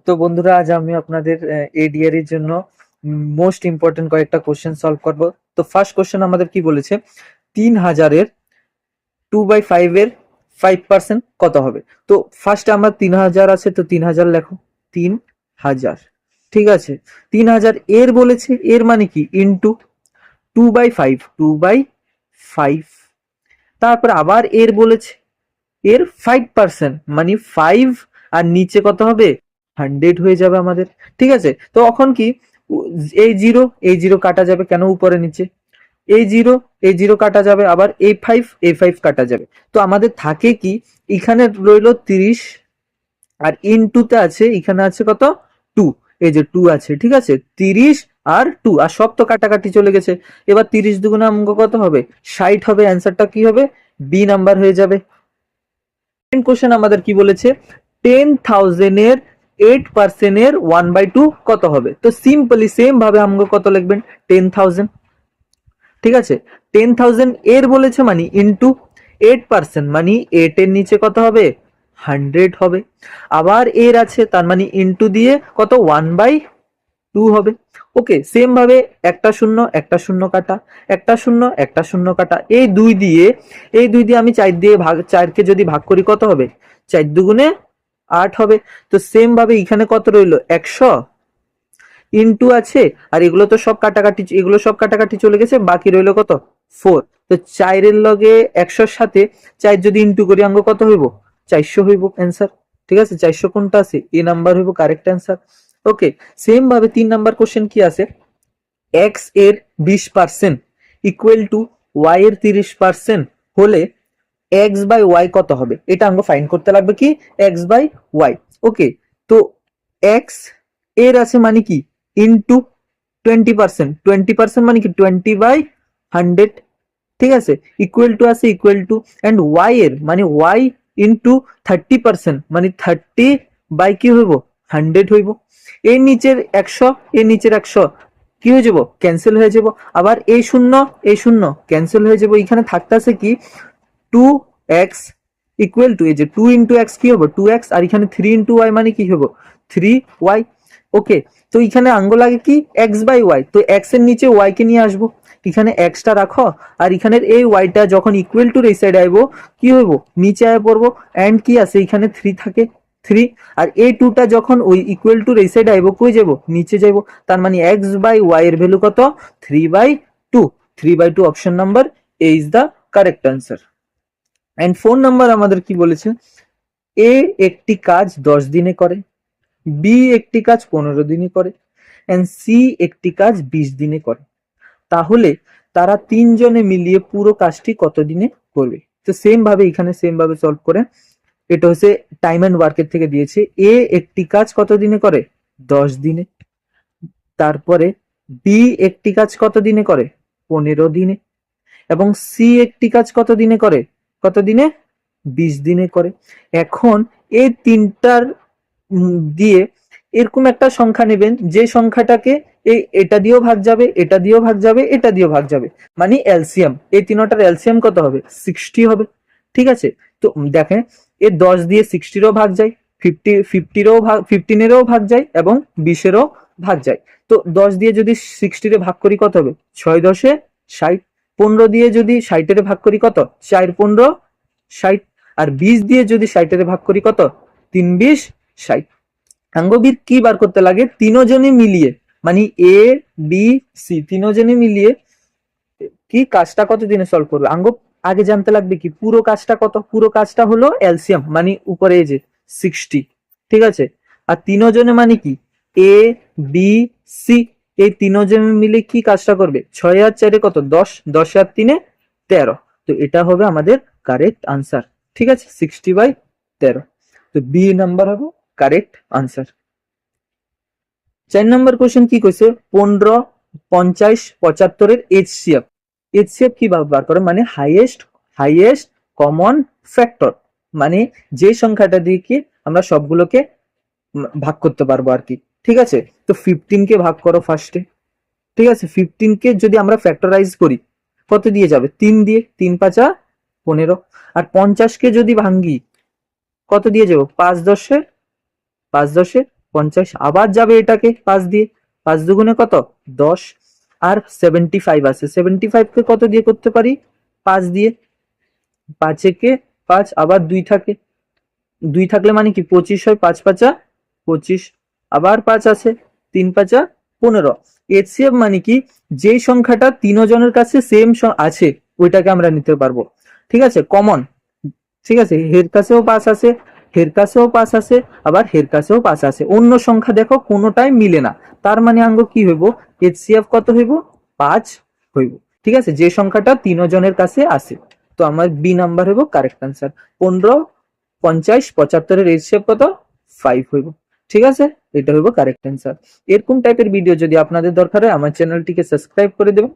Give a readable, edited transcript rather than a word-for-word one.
তো বন্ধুরা, আজ আমি আপনাদের এডিআর এর জন্য মোস্ট ইম্পর্টেন্ট কয়েকটা কোশ্চেন সলভ করব। তো ফার্স্ট কোশ্চেন আমাদের কি বলেছে, 3000-এর 2/5 এর 5% কত হবে। তো ফার্স্টে আমার 3000 আছে, তো 3000 লেখো, 3000। ঠিক আছে, 3000 এর বলেছে, এর মানে কি ইনটু 2/5, 2/5। তারপর আবার এর বলেছে, এর 5% মানে 5, আর নিচে কত হবে, 100 হয়ে যাবে আমাদের। ঠিক আছে, তো এখন কি, এই জিরো কাটা যাবে, কেন উপরে নিচে, এই জিরো কাটা যাবে, আবার এই ফাইভ কাটা যাবে। তো আমাদের থাকে কি, এখানে রইলো 30, আর ইনটুতে আছে, এখানে আছে কত, 2। এই যে 2 আছে, ঠিক আছে, 30 আর 2, আর সব তো কাটাকাটি চলে গেছে। এবার 30 দুগুণে অঙ্ক কত হবে, 60 হবে। অ্যান্সারটা কি হবে, বি নাম্বার হয়ে যাবে। কোশ্চেন আমাদের কি বলেছে, 10,000 এর 8% এর 1/2 কত হবে। তো সিম্পলি সেম ভাবে আমাকে কত লিখবেন, 10,000। ঠিক আছে, 10,000 এর বলেছে মানে ইন্টু 8% মানে 8 এর নিচে কত হবে, 100 হবে। আবার এর আছে, তার মানে ইন্টু দিয়ে কত, 1/2 হবে। ওকে, সেম ভাবে একটা শূন্য একটা শূন্য কাটা, একটা শূন্য একটা শূন্য কাটা, এই দুই দিয়ে আমি 4 দিয়ে ভাগ, 4কে যদি ভাগ করি কত হবে, 4 দুগুণে 8 হবে। তো সেম ভাবে এখানে কত রইলো, 100 ইনটু আছে, আর এগুলো সব কাটাকাটি চলে গেছে, বাকি রইলো কত, 4। তো 4 এর লগে 100-র সাথে 4 যদি ইনটু করি অঙ্ক কত হইব, 400 হইব অ্যান্সার। ঠিক আছে, 400 কোনটা আছে, এ নাম্বার হইব কারেক্ট অ্যান্সার। ওকে, সেম ভাবে 3 নাম্বার কোশ্চেন কি আছে, এক্স এর 20% ইকুয়াল টু ওয়াই এর 30% হলে এক্স বাই ওয়াই কত হবে। এটা আমাকে ফাইন্ড করতে লাগবে কি, এক্স বাই ওয়াই। ওকে, তো এক্স এর আছে মানে কি, ইনটু 20%, 20% মানে কি 20/100। ঠিক আছে, ইকুয়াল টু আছে, ইকুয়াল টু, এন্ড ওয়াই এর মানে ওয়াই ইনটু 30% মানে 30 বাই কি হইব, 100 হইব। এর নিচের 100, এর নিচের 100 কি হয়ে যাব, ক্যান্সেল হয়ে যাব। আবার এই শূন্য ক্যান্সেল হয়ে যাব। এখানে থাকতেছে কি, 2x ইকুয়াল টু, এই যে 2 ইন্টু এক্স কি হবো, 2x, আর এখানে 3 ইন্টু ওয়াই মানে কি হবো, 3y। ওকে, তো এখানে আঙ্গ লাগে কি, এক্স বাই ওয়াই, তো এক্স এর নিচে ওয়াই কে নিয়ে আসবো, এখানে এক্সটা রাখো, আর এখানের এই ওয়াইটা যখন ইকুয়াল টু এই সাইড আইবো কি হইব, নিচে আয় পড়বো, এন্ড কি আছে এখানে 3 থাকে, 3। আর এই 2টা যখন ওই ইকুয়াল টু এই সাইড আইবো, কই যাবো, নিচে যাইবো। তার মানে এক্স বাই ওয়াই এর ভ্যালু কত, 3/2। 3/2 option number A is the correct answer. And 4 number আমাদের কি বলেছে, এ একটি কাজ 10 দিনে করে, বি একটি কাজ 15 দিনে করে, এন্ড সি একটি কাজ 20 দিনে করে। তাহলে তারা তিনজনে মিলিয়ে পুরো কাজটি কত দিনে করবে। তো সেম ভাবে এখানে সেম ভাবে সলভ করে, এটা হচ্ছে টাইম এন্ড ওয়ার্কের থেকে দিয়েছে। এ একটি কাজ কত দিনে করে, 10 দিনে। তারপরে বি একটি কাজ কত দিনে করে, 15 দিনে। এবং সি একটি কাজ কত দিনে করে, কত দিনে, 20 দিনে করে। এখন এই তিনটার দিয়ে এরকম একটা সংখ্যা নেবেন, যে সংখ্যাটাকে এটা দিয়েও ভাগ যাবে, এটা দিয়েও ভাগ যাবে, এটা দিয়েও ভাগ যাবে, মানে এলসিএম। এই তিনটার এলসিএম কত হবে, 60 হবে। ঠিক আছে, তো দেখেন, এর 10 দিয়ে 60-রও ভাগ যায়, 50-রও ভাগ, 15-এরও ভাগ যায়, এবং 20-এরও ভাগ যায়। তো 10 দিয়ে যদি 60-রে ভাগ করি কত হবে, 6×10 = 60। 15 দিয়ে যদি 60-এর ভাগ করি কত, 4×15 = 60। আর 20 দিয়ে যদি 60-এর ভাগ করি কত, 3×20 = 60। আঙ্গবির কি বার করতে লাগে, তিনজনে মিলিয়ে, মানে এ বি সি তিনজনে মিলিয়ে কি কাজটা কত দিনে সলভ করবে। আঙ্গ আগে জানতে লাগবে কি, পুরো কাজটা কত, পুরো কাজটা হলো এলসিএম, মানে উপরে এই যে 60। ঠিক আছে, আর তিনজনে মানে কি, এ বি সি, এই তিনজনে মিলে কি কাজটা করবে, 6 আর 4 কত, 10, 10 আর 3 13। তো এটা হবে আমাদের কারেক্ট আনসার। ঠিক আছে, 60/13। তো বি নাম্বার হবে কারেক্ট আনসার। 4 নম্বর কোশ্চেন কি কইছে, 15, 50, 75-এর এইচসিএফ। এইচসিএফ কি বার করে, মানে হাইয়েস্ট কমন ফ্যাক্টর, মানে যে সংখ্যাটা দিয়ে কি আমরা সবগুলোকে ভাগ করতে পারবো আর কি। ঠিক আছে, তো 15 কে ভাগ করো ফার্স্টে। ঠিক আছে, 15 কে যদি আমরা ফ্যাক্টরাইজ করি কত দিয়ে যাবে, 3 দিয়ে, 3×5 = 15। আর 50 কে যদি ভাঙ্গি কত দিয়ে যাবো, 5×10 = 50 আবার যাবে এটাকে 5 দিয়ে, 5 দুগুণে কত 10, আর 75 আছে, 75 কে কত দিয়ে করতে পারি 5 দিয়ে, 5 একে 5, আবার 2 থাকে, 2 থাকলে মানে কি 25 হয়, 5 পাঁচা 25, আবার 5 আছে, 3 পাঁচা 15। HCF মানে কি যেই সংখ্যাটা তিনজনের কাছে সেম আছে ওইটাকে আমরা নিতে পারবো, ঠিক আছে, কমন, ঠিক আছে, হের কাছেও 5 আছে, হের কাছেও 5 আছে, আবার হের কাছেও 5 আছে, অন্য সংখ্যা দেখো কোনোটাই মিলে না, তার মানে আঙ্গ কি হইব HCF কত হইব 5 হইব, ঠিক আছে, যে সংখ্যাটা তিনজনের কাছে আছে। তো আমার বি নাম্বার হইব কারেক্ট আনসার। 15, 50, 75 এর HCF কত 5 হইব, ঠিক আছে, এটা হইব কারেক্ট আনসার। এরকম টাইপের ভিডিও যদি আপনাদের দরকার হয় আমার চ্যানেলটিকে সাবস্ক্রাইব করে দেবেন।